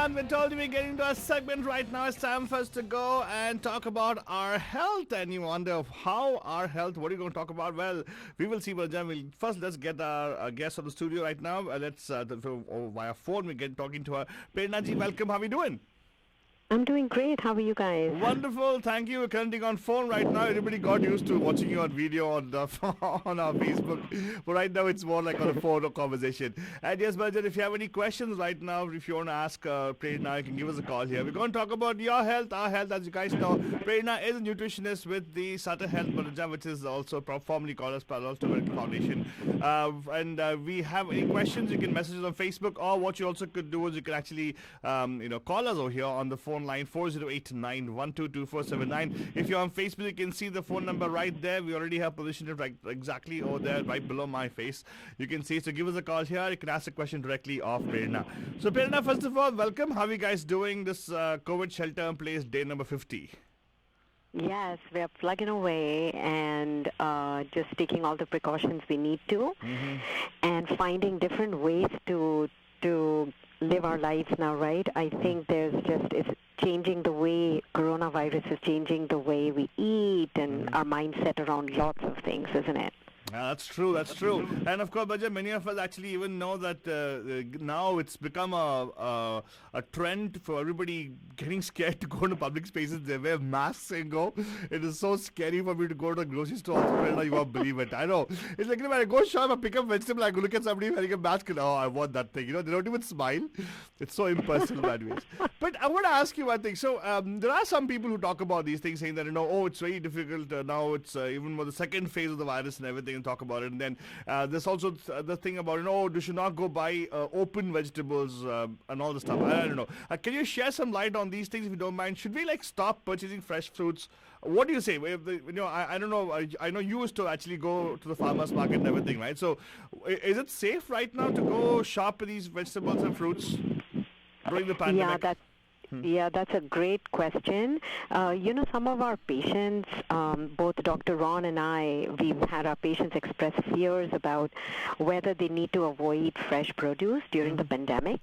and we're told to be getting to a segment right now. It's time for us to go and talk about our health. And you wonder how our health, what are you going to talk about? Well, we will see. First, let's get our guest on the studio right now. Via phone, we get talking to her. Prerna ji, welcome. How are we doing? I'm doing great. How are you guys? Wonderful, thank you. We're connecting on phone right now. Everybody got used to watching you on video on the on our Facebook, but right now it's more like on a phone or conversation. And yes, Bajan, if you have any questions right now, if you want to ask Prerna, you can give us a call here. We're going to talk about your health, our health. As you guys know, Prerna is a nutritionist with the Sutter Health Manager, which is also formerly called as Palo Alto Medical Foundation. We have any questions, you can message us on Facebook, or what you also could do is you can actually call us over here on the phone line 4089122479. If you're on Facebook, you can see the phone number right there. We already have positioned it right exactly over there, right below my face. You can see. So give us a call here. You can ask a question directly of Prerna. So Prerna, first of all, welcome. How are you guys doing this COVID shelter in place day number 50? Yes, we're plugging away and just taking all the precautions we need to, and finding different ways to live our lives now, right? I think it's changing the way coronavirus is changing the way we eat and our mindset around lots of things, isn't it? That's true. That's true. And of course, Baja, many of us actually even know that now it's become a trend for everybody getting scared to go into public spaces. They wear masks and go. It is so scary for me to go to a grocery store. You won't believe it. I know. It's like when I go shop, I pick up vegetable, I go look at somebody wearing a mask, and oh, I want that thing. They don't even smile. It's so impersonal that ways. But I want to ask you one thing. So there are some people who talk about these things, saying that it's very difficult now. It's even more the second phase of the virus and everything. Talk about it, and then there's also the thing about you should not go buy open vegetables and all the stuff. I don't know. Can you share some light on these things if you don't mind? Should we stop purchasing fresh fruits? What do you say? I don't know. I know you used to actually go to the farmers market and everything, right? So is it safe right now to go shop for these vegetables and fruits during the pandemic? Yeah, that's a great question. Some of our patients, both Dr. Ron and I, we've had our patients express fears about whether they need to avoid fresh produce during the pandemic.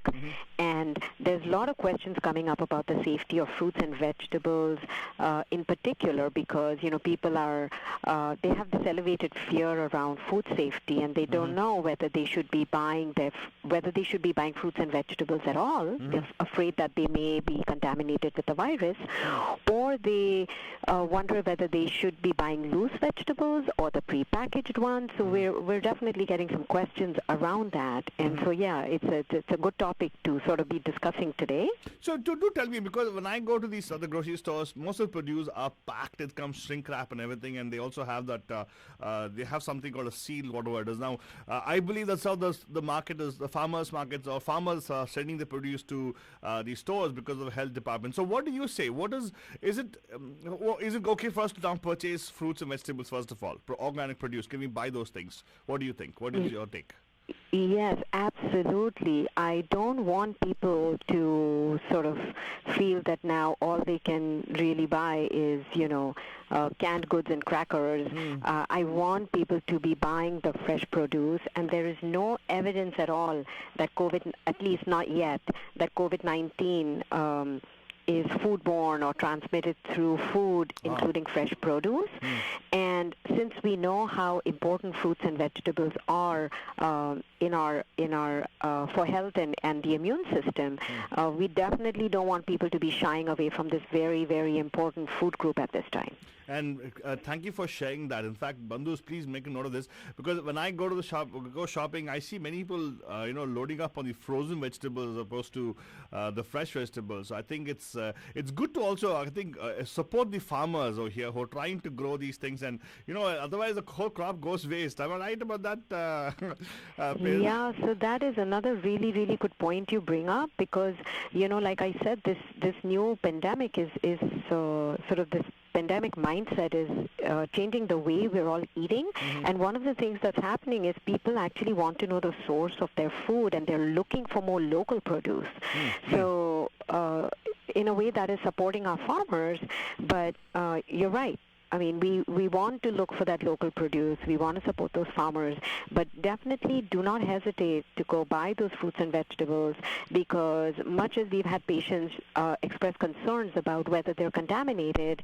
And there's a lot of questions coming up about the safety of fruits and vegetables in particular because, people they have this elevated fear around food safety, and they don't know whether they should be buying fruits and vegetables at all. They're afraid that they may be contaminated with the virus, or they wonder whether they should be buying loose vegetables or the prepackaged ones. So we're definitely getting some questions around that, and so it's a good topic to sort of be discussing today. So do tell me, because when I go to these other grocery stores, most of the produce are packed. It comes shrink wrap and everything, and they also have that they have something called a seal, whatever it is. Now I believe that's how the market is. The farmers markets or farmers are sending the produce to these stores because of the health department. So what do you say? Is it okay for us to now purchase fruits and vegetables first of all, organic produce? Can we buy those things? What do you think? What is your take? Yes, absolutely. I don't want people to sort of feel that now all they can really buy is, canned goods and crackers. I want people to be buying the fresh produce, and there is no evidence at all that at least not yet, that COVID-19 is foodborne or transmitted through food, including fresh produce. And since we know how important fruits and vegetables are in our for health and the immune system, we definitely don't want people to be shying away from this very, very important food group at this time. And thank you for sharing that. In fact, Bandhus, please make a note of this, because when I go to the shop, go shopping, I see many people, loading up on the frozen vegetables as opposed to the fresh vegetables. So I think it's good to also, support the farmers over here who are trying to grow these things, and otherwise the whole crop goes waste. Am I right about that? Yeah, so that is another really, really good point you bring up, because like I said, this new pandemic is sort of this pandemic mindset is changing the way we're all eating. And one of the things that's happening is people actually want to know the source of their food, and they're looking for more local produce. So in a way that is supporting our farmers, but you're right. I mean, we want to look for that local produce. We want to support those farmers, but definitely do not hesitate to go buy those fruits and vegetables, because much as we've had patients express concerns about whether they're contaminated,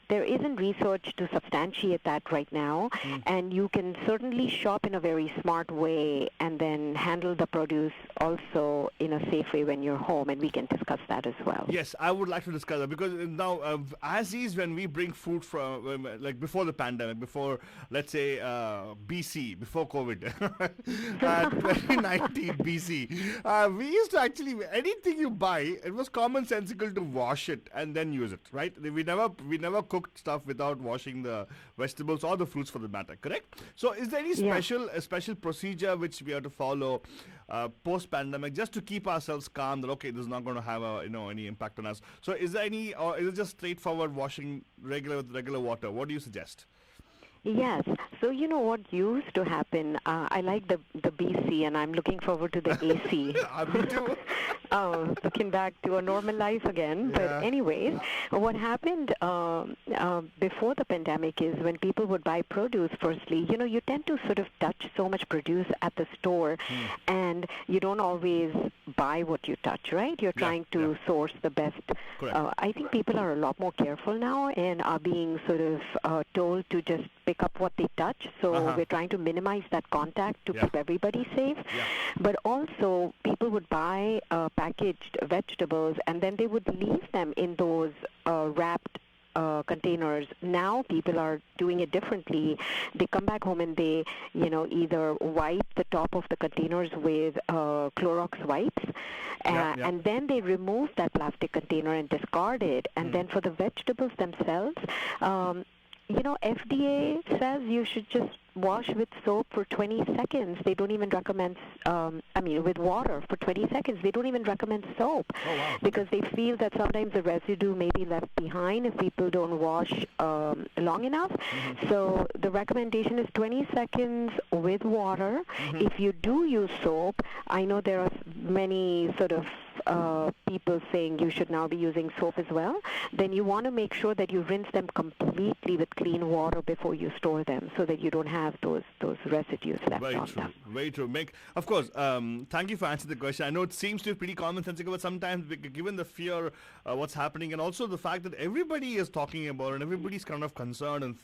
there isn't research to substantiate that right now, and you can certainly shop in a very smart way and then handle the produce also in a safe way when you're home, and we can discuss that as well. Yes, I would like to discuss that, because now, as is when we bring food from, like before the pandemic, before, let's say, BC, before COVID, 2019 BC, we used to actually, anything you buy, it was commonsensical to wash it and then use it, right? We never cooked stuff without washing the vegetables or the fruits for the matter, correct? So is there any special procedure which we have to follow post pandemic, just to keep ourselves calm that okay, this is not going to have any impact on us? So is there any, or is it just straightforward washing with regular water? What do you suggest? Yes. So you know what used to happen? I like the BC, and I'm looking forward to the AC. Me too. Looking back to a normal life again. Yeah. But anyways, what happened before the pandemic is when people would buy produce, firstly, you tend to sort of touch so much produce at the store, and you don't always buy what you touch, right? You're trying to source the best. Correct. I think people are a lot more careful now and are being sort of told to just pick up what they touch. So we're trying to minimize that contact to keep everybody safe. Yeah. But also, people would buy packaged vegetables, and then they would leave them in those wrapped containers. Now people are doing it differently. They come back home and they, either wipe the top of the containers with Clorox wipes, and then they remove that plastic container and discard it. And then for the vegetables themselves, FDA says you should just wash with soap for 20 seconds. They don't even recommend, with water for 20 seconds. They don't even recommend soap. Oh, wow. Because they feel that sometimes the residue may be left behind if people don't wash long enough. So the recommendation is 20 seconds with water. If you do use soap, I know there are many sort of people saying you should now be using soap as well, then you want to make sure that you rinse them completely with clean water before you store them, so that you don't have those residues left on them. Very true. Of course, thank you for answering the question. I know it seems to be pretty commonsensical, but sometimes given the fear what's happening, and also the fact that everybody is talking about it and everybody's kind of concerned and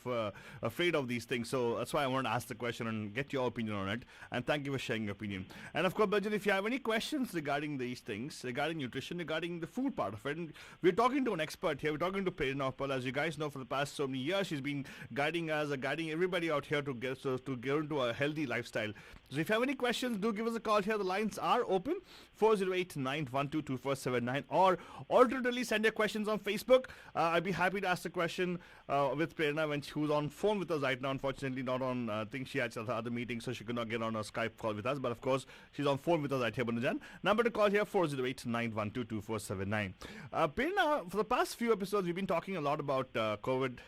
afraid of these things, so that's why I want to ask the question and get your opinion on it, and thank you for sharing your opinion. And of course, Bhajan, if you have any questions regarding these things, regarding nutrition, regarding the food part of it, and we're talking to an expert here, we're talking to Prerna. As you guys know, for the past so many years, she's been guiding us, guiding everybody out here to get into a healthy lifestyle. So if you have any questions, do give us a call here. The lines are open, 408-912-2479, or alternatively send your questions on Facebook. I'd be happy to ask the question with Prerna when who's on phone with us right now. Unfortunately, not on, I think she had other meetings, so she could not get on a Skype call with us. But of course, she's on phone with us right here, Banujan. Number to call here, 408-912-2479. Prerna, for the past few episodes, we've been talking a lot about COVID.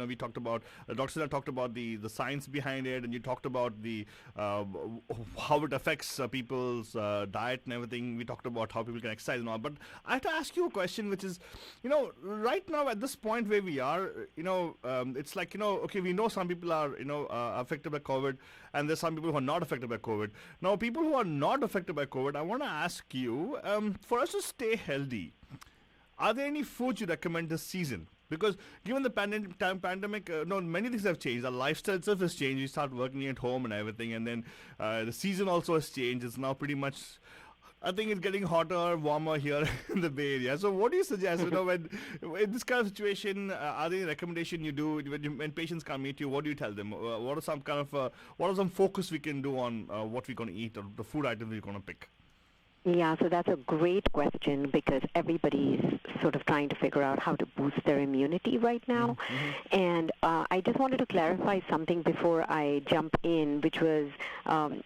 We talked about, Dr. talked about the science behind it, and you talked about the how it affects people's diet and everything. We talked about how people can exercise and all. But I have to ask you a question, which is, right now at this point where we are, it's like, okay, we know some people are, affected by COVID, and there's some people who are not affected by COVID. Now, people who are not affected by COVID, I want to ask you, for us to stay healthy, are there any foods you recommend this season? Because given the pandemic, many things have changed. Our lifestyle itself has changed. We start working at home and everything, and then the season also has changed. It's now pretty much, I think it's getting hotter, warmer here in the Bay Area. So what do you suggest, when in this kind of situation, are there any recommendation you do when patients come meet you? What do you tell them? What are some focus we can do on what we're going to eat, or the food items we're going to pick? Yeah, so that's a great question, because everybody's sort of trying to figure out how to boost their immunity right now. And I just wanted to clarify something before I jump in, which was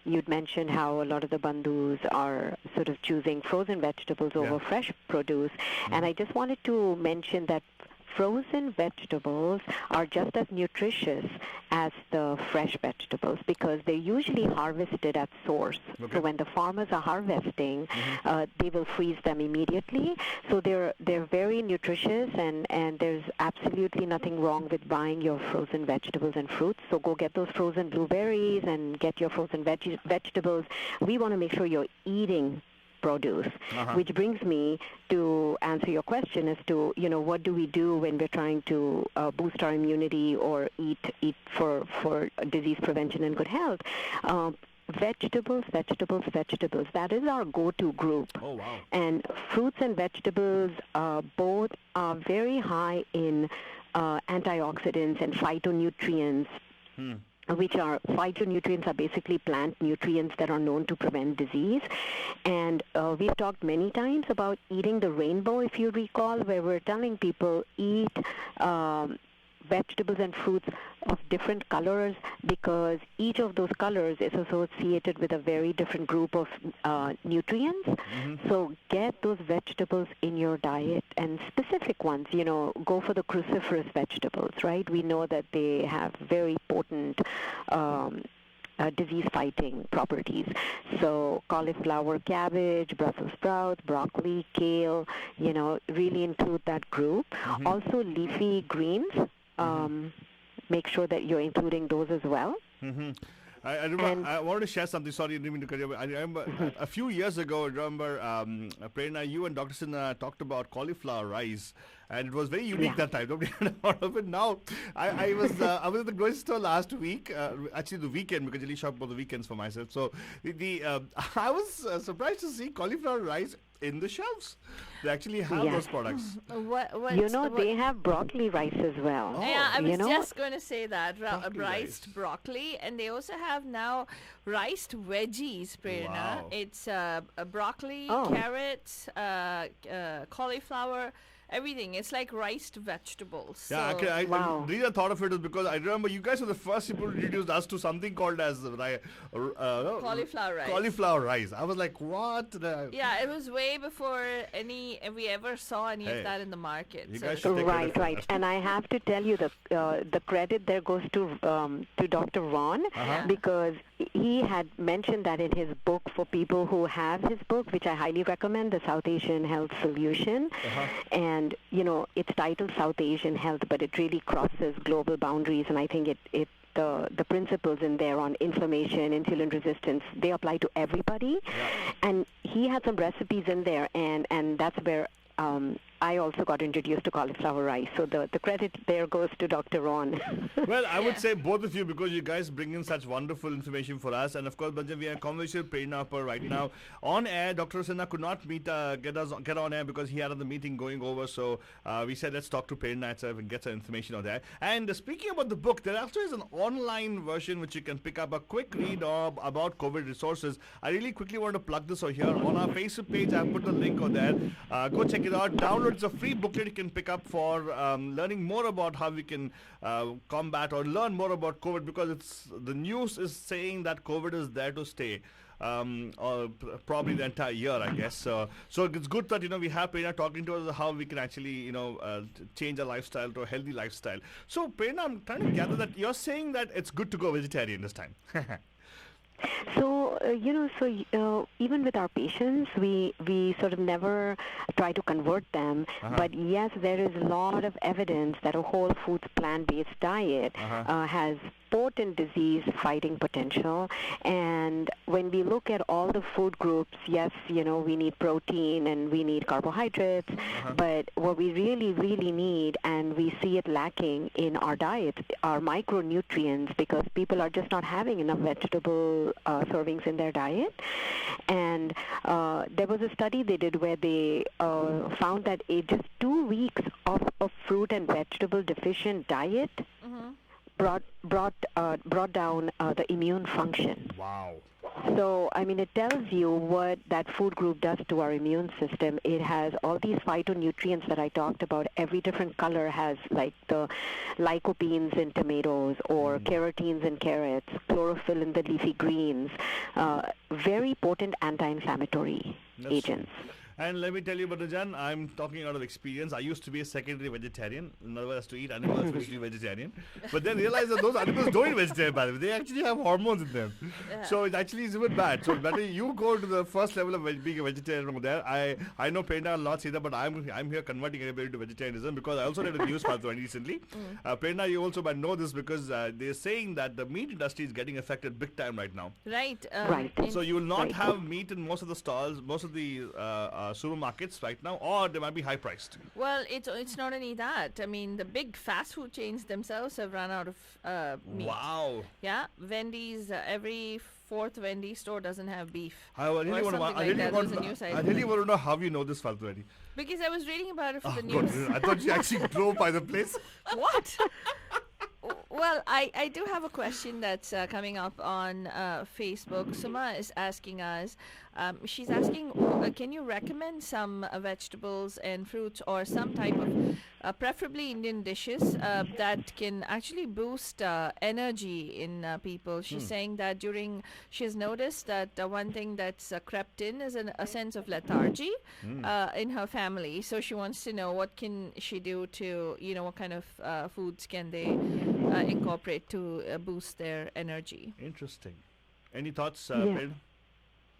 you'd mentioned how a lot of the bandhus are sort of choosing frozen vegetables over fresh produce. And I just wanted to mention that frozen vegetables are just as nutritious as the fresh vegetables because they're usually harvested at source. Okay. So when the farmers are harvesting, they will freeze them immediately. So they're very nutritious, and there's absolutely nothing wrong with buying your frozen vegetables and fruits. So go get those frozen blueberries and get your frozen vegetables. We want to make sure you're eating produce, which brings me to answer your question as to, what do we do when we're trying to boost our immunity or eat for disease prevention and good health. Vegetables. That is our go-to group. Oh, wow. And fruits and vegetables both are very high in antioxidants and phytonutrients. Which are phytonutrients are basically plant nutrients that are known to prevent disease. And we've talked many times about eating the rainbow, if you recall, where we're telling people eat vegetables and fruits of different colors because each of those colors is associated with a very different group of nutrients. So get those vegetables in your diet, and specific ones, go for the cruciferous vegetables, right? We know that they have very potent disease-fighting properties. So cauliflower, cabbage, Brussels sprouts, broccoli, kale, really include that group. Also leafy greens. Make sure that you're including those as well. I remember, I wanted to share something. Sorry, I didn't mean to cut you. I remember a few years ago. I remember Prerna, you and Dr. Sinha talked about cauliflower rice, and it was very unique that time. Nobody had heard of it. Now, I was at the grocery store last week, actually the weekend, because I usually shop for the weekends for myself. So I was surprised to see cauliflower rice in the shelves. They actually have those products. They have broccoli rice as well. Yeah, I was just going to say that. Rice. Broccoli, and they also have now riced veggies, Prerna. Wow. It's broccoli, carrots, cauliflower, everything. It's like riced vegetables. Yeah, So the reason I thought of it is because I remember you guys were the first people who introduced us to something called as cauliflower rice. Cauliflower rice. I was like, what? Yeah, it was way before we ever saw any of that in the market. You So guys should take credit for Right. that. And I have to tell you the credit there goes to Dr. Ron because he had mentioned that in his book for people who have his book, which I highly recommend, the South Asian Health Solution. And, it's titled South Asian Health, but it really crosses global boundaries. And I think the principles in there on inflammation, insulin resistance, they apply to everybody. And he had some recipes in there, and that's where I also got introduced to cauliflower rice. So the credit there goes to Dr. Ron. Well, I would say both of you, because you guys bring in such wonderful information for us. And of course, Banjan, we have a conversation with Prerna Upper right now on air. Dr. Sinha could not get on air because he had another meeting going over. So we said, let's talk to Prerna itself and get some information on that. And speaking about the book, there also is an online version which you can pick up, a quick read about COVID resources. I really quickly want to plug this over here. On our Facebook page, I put the link on there. Go check it out. Download. It's a free booklet you can pick up for learning more about how we can combat or learn more about COVID, because the news is saying that COVID is there to stay. Or probably the entire year, I guess. So it's good that we have Prerna talking to us how we can actually change our lifestyle to a healthy lifestyle. So Prerna, I'm trying to gather that you're saying that it's good to go vegetarian this time. So, even with our patients, we sort of never try to convert them. But yes, there is a lot of evidence that a whole foods plant-based diet has potent disease-fighting potential. And when we look at all the food groups, yes, we need protein and we need carbohydrates, but what we really, really need, and we see it lacking in our diets, are micronutrients, because people are just not having enough vegetable servings in their diet. And there was a study they did where they found that just 2 weeks of a fruit and vegetable deficient diet brought down the immune function. Wow. So, it tells you what that food group does to our immune system. It has all these phytonutrients that I talked about. Every different color has, like the lycopenes in tomatoes or carotenes in carrots, chlorophyll in the leafy greens, very potent anti-inflammatory agents. And let me tell you, Banajan, I'm talking out of experience. I used to be a secondary vegetarian. In other words, to eat animals, which is vegetarian. But then realized that those animals don't eat vegetarian, by the way. They actually have hormones in them. Yeah. So it actually is even bad. So better you go to the first level of being a vegetarian over there. I know Prerna will not say that, but I'm here converting everybody to vegetarianism because I also read a news file recently. Prerna, you also might know this because they're saying that the meat industry is getting affected big time right now. Right. Right. So you will not Right. have meat in most of the stalls, most of the supermarkets right now, or they might be high priced. Well, it's not only that. I mean, the big fast food chains themselves have run out of meat. Wow. Yeah, Wendy's, every fourth Wendy's store doesn't have beef. I really Or want to. something I like really that. want. There was a news I item. really want to know how you know this Faltu already. Because I was reading about it for the God, news. I thought you actually drove by the place. What? Well, I do have a question that's coming up on Facebook. Suma is asking us, she's asking, can you recommend some vegetables and fruits or some type of, preferably Indian dishes, that can actually boost energy in people? She's saying that she's noticed that one thing that's crept in is a sense of lethargy in her family. So she wants to know what can she do to, what kind of foods can they incorporate to boost their energy. Interesting. Any thoughts, Yeah. Prerna?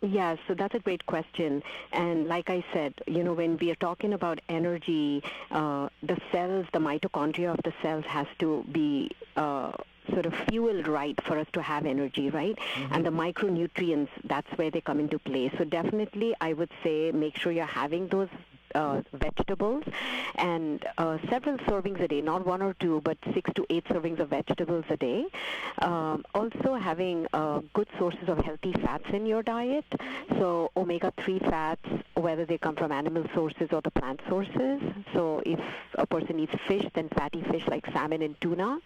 Yeah, so that's a great question. And like I said, when we are talking about energy, the cells, the mitochondria of the cells has to be sort of fueled right for us to have energy, right? And the micronutrients, that's where they come into play. So definitely I would say make sure you're having those vegetables and several servings a day, not one or two, but 6 to 8 servings of vegetables a day. Also having good sources of healthy fats in your diet. So omega-3 fats, whether they come from animal sources or the plant sources. So if a person eats fish, then fatty fish like salmon and tuna.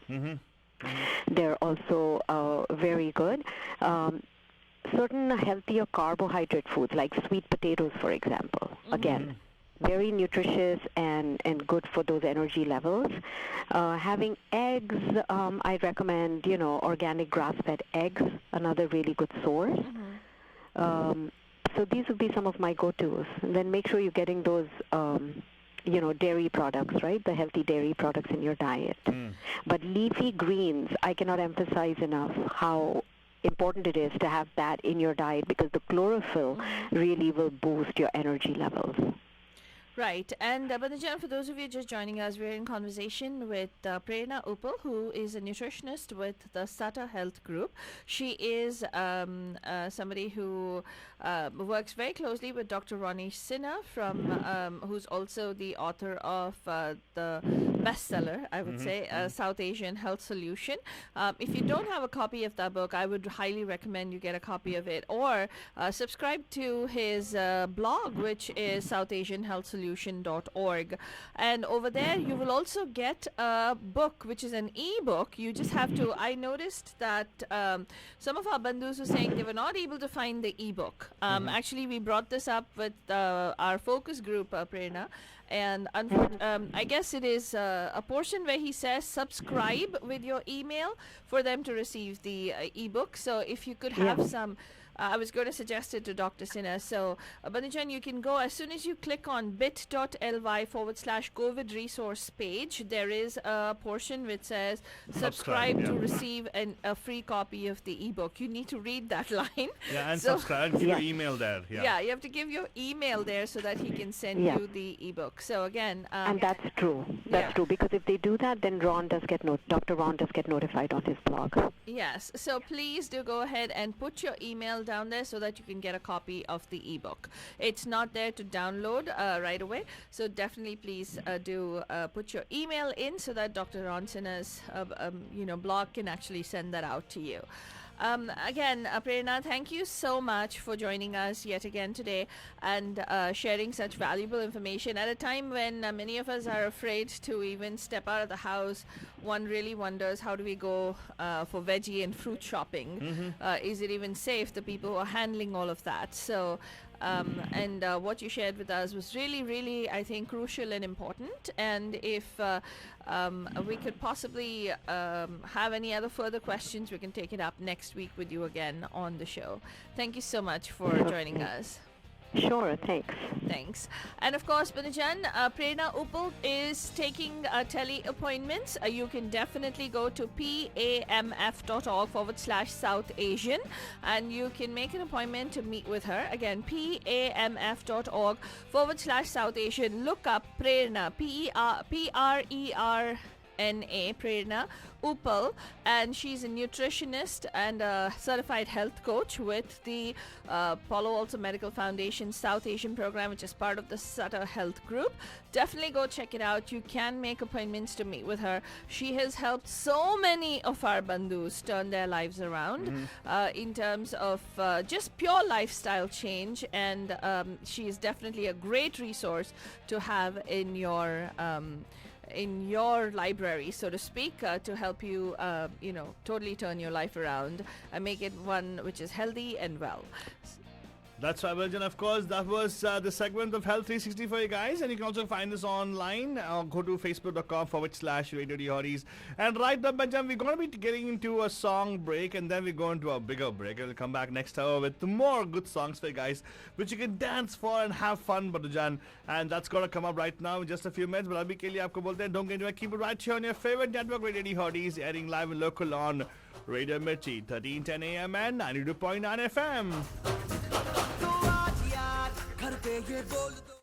They're also very good. Certain healthier carbohydrate foods like sweet potatoes, for example. Again, very nutritious and good for those energy levels. Having eggs, I recommend, organic grass-fed eggs, another really good source. So these would be some of my go-tos. And then make sure you're getting those, dairy products, right? The healthy dairy products in your diet. But leafy greens, I cannot emphasize enough how important it is to have that in your diet because the chlorophyll really will boost your energy levels. Right. And Banajan, for those of you just joining us, we're in conversation with Prerna Uppal, who is a nutritionist with the Sata Health Group. She is somebody who works very closely with Dr. Ronnie Sinha, who's also the author of the bestseller, I would say, South Asian Health Solution. If you don't have a copy of that book, I would highly recommend you get a copy of it, or subscribe to his blog, which is southasianhealthsolution.org. And over there you will also get a book, which is an e-book. You just have to, I noticed that some of our bandhus were saying they were not able to find the e-book. Actually, we brought this up with our focus group, Prerna, and I guess it is a portion where he says subscribe with your email for them to receive the e-book. So if you could have some, I was going to suggest it to Dr. Sinha. So, Banajan, you can go as soon as you click on bit.ly/COVID resource page. There is a portion which says subscribe to receive a free copy of the ebook. You need to read that line. Yeah, and subscribe and give your email there. Yeah, you have to give your email there so that he can send you the ebook. So again, and that's true. That's true, because if they do that, then Dr. Ron does get notified on his blog. Yes. So please do go ahead and put your email down there so that you can get a copy of the ebook. It's not there to download right away, so definitely please do put your email in so that Dr. Ron Sinha's blog can actually send that out to you. Again, Prerna, thank you so much for joining us yet again today and sharing such valuable information at a time when many of us are afraid to even step out of the house. One really wonders, how do we go for veggie and fruit shopping? Is it even safe? The people who are handling all of that. So what you shared with us was really, really, I think, crucial and important. And if we could possibly have any other further questions, we can take it up next week with you again on the show. Thank you so much for joining us. Sure, thanks. Thanks. And of course, Banajan, Prerna Upal is taking tele appointments. You can definitely go to pamf.org/South Asian and you can make an appointment to meet with her. Again, pamf.org/South Asian. Look up Prerna, Prerna, Prerna Upal, and she's a nutritionist and a certified health coach with the Palo Alto Medical Foundation South Asian program, which is part of the Sutter Health Group. Definitely go check it out. You can make appointments to meet with her. She has helped so many of our bandhus turn their lives around in terms of just pure lifestyle change, and she is definitely a great resource to have in your library, so to speak, to help you, totally turn your life around and make it one which is healthy and well. That's right, Belgian. Of course, that was the segment of Health 360 for you guys. And you can also find us online. Go to facebook.com/Radio Hotties. And right now, Belgian, we're going to be getting into a song break. And then we go into a bigger break. And we'll come back next hour with more good songs for you guys, which you can dance for and have fun, Belgian. And that's going to come up right now in just a few minutes. But abhi ke liye aapko bolte hain, don't get anywhere. Keep it right here on your favorite network, Radio Hotties, airing live and local on Radio Mirchi, 1310 AM and 92.9 FM. घर पे ये बोल दो